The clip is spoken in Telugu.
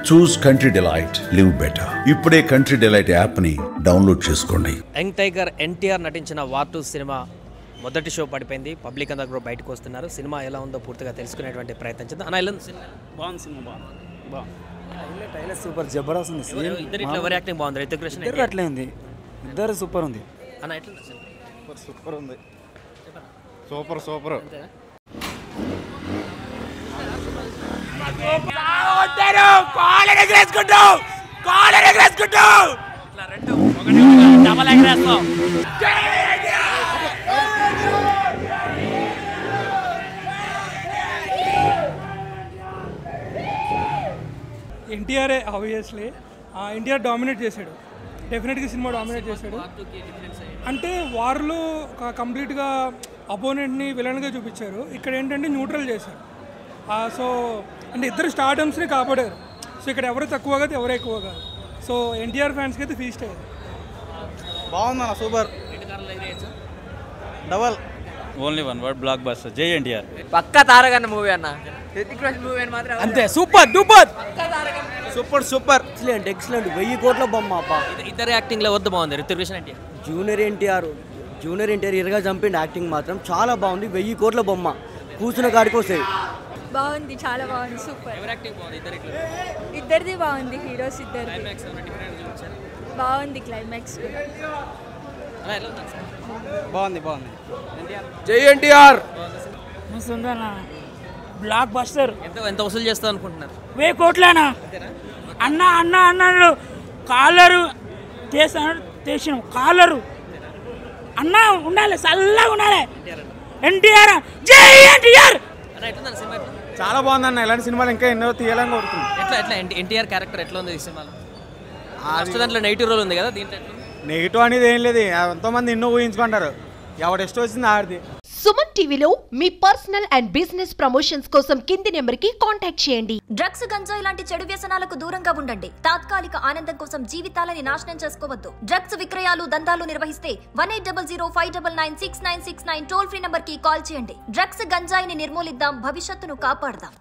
చూస్ కంట్రీ డిలైట్, లివ్ బెటర్. ఇప్పుడే కంట్రీ డిలైట్ యాప్ ని డౌన్లోడ్ చేసుకోండి. యంగ్ టైగర్ ఎన్టీఆర్ నటించిన వార్ 2 సినిమా మొదటి షో పడిపోయింది. పబ్లిక్ అందరూ కూడా బయటకు వస్తున్నారు. సినిమా ఎలా ఉందో పూర్తిగా తెలుసుకునేటువంటి ప్రయత్నం చేద్దాం. అన్న ఎలా సినిమా బాగుంది. సినిమా బాగుంది. సూపర్ జబర్దస్త్ ఉంది. ఇద్దరు ఎవరి యాక్టింగ్ బాగుంది? రితిక్ రోషన్ అట్లే ఉంది. ఇద్దరు సూపర్ ఉంది. అన్న ఎట్లా సూపర్ ఉంది. Super super. NTR obviously NTR dominate చేశాడు. డెఫినెట్గా సినిమా డామినేట్ చేశాడు. అంటే వార్లో కంప్లీట్గా అపోనెంట్ని విలన్గా చూపించారు. ఇక్కడ ఏంటంటే న్యూట్రల్ చేశారు. సో అంటే ఇద్దరు స్టార్డమ్స్ని కాపాడారు. సో ఇక్కడ ఎవరు తక్కువ కాదు, ఎవరు ఎక్కువ కాదు. సో ఎన్టీఆర్ ఫ్యాన్స్కి అయితే ఫీస్ట్ అయ్యారు. బాగుంది. Super. Double only one word block buster. జై ఎన్టీఆర్. పక్కా తారకన్న మూవీ అన్న. రితిక్ రోషన్ మూవీ అని మాత్రం అంతే. Super duper. Super super. Excellent excellent. 1000 కోట్ల బొమ్మ అబ్బా. ఇద్దరు యాక్టింగ్లో వద్ద బాగుంది. రితిక్ రోషన్ ఎన్టీఆర్. జూనియర్ ఎన్టీఆర్ ఇరగా చంపిండి. యాక్టింగ్ మాత్రం చాలా బాగుంది. 1000 కోట్ల బొమ్మ కూర్చున్న కాడికి వస్తాయి. బాగుంది, చాలా బాగుంది. సూపర్. ఇద్దరిది బాగుంది. హీరోస్ ఇద్దరిది బాగుంది. క్లైమాక్స్ బాగుంది. బాగుంది. జై ఎన్టీఆర్. Block buster. ఎంత వసూలు చేస్తా అనుకుంటున్నారు? 1000 కోట్లనా అన్న అన్న అన్నాడు. కాలరు చేస్తాడు, చేసిన కాలరు అన్న ఉండాలి, చల్లగా ఉండాలి. ఎన్టీఆర్ జై ఎన్టీఆర్. చాలా బాగుంది అన్న. ఇలాంటి సినిమాలు ఇంకా ఎన్నో తీయాలని కోరుతుంది. ఎట్లా ఎన్టీఆర్ క్యారెక్టర్ ఎట్లా ఉంది ఈ సినిమాలో? దాంట్లో నెగిటివ్ రోల్ ఉంది కదా, దీంట్లో నెగిటివ్ అనేది ఏం లేదు. ఎంతోమంది ఎన్నో ఊహించుకుంటారు. ఎవడు ఇష్టం వచ్చింది ఆడిది. సుమన్ టీవీలో మీ పర్సనల్ అండ్ బిజినెస్ ప్రమోషన్స్ కోసం కింది నెంబర్కి కాంటాక్ట్ చేయండి. డ్రగ్స్, గంజాయి లాంటి చెడు వ్యసనాలకు దూరంగా ఉండండి. తాత్కాలిక ఆనందం కోసం జీవితాలని నాశనం చేసుకోవద్దు. డ్రగ్స్ విక్రయాలు, దందాలు నిర్వహిస్తే 1800599699 టోల్ ఫ్రీ నంబర్ కి కాల్ చేయండి. డ్రగ్స్, గంజాయిని నిర్మూలిద్దాం, భవిష్యత్తును కాపాడదాం.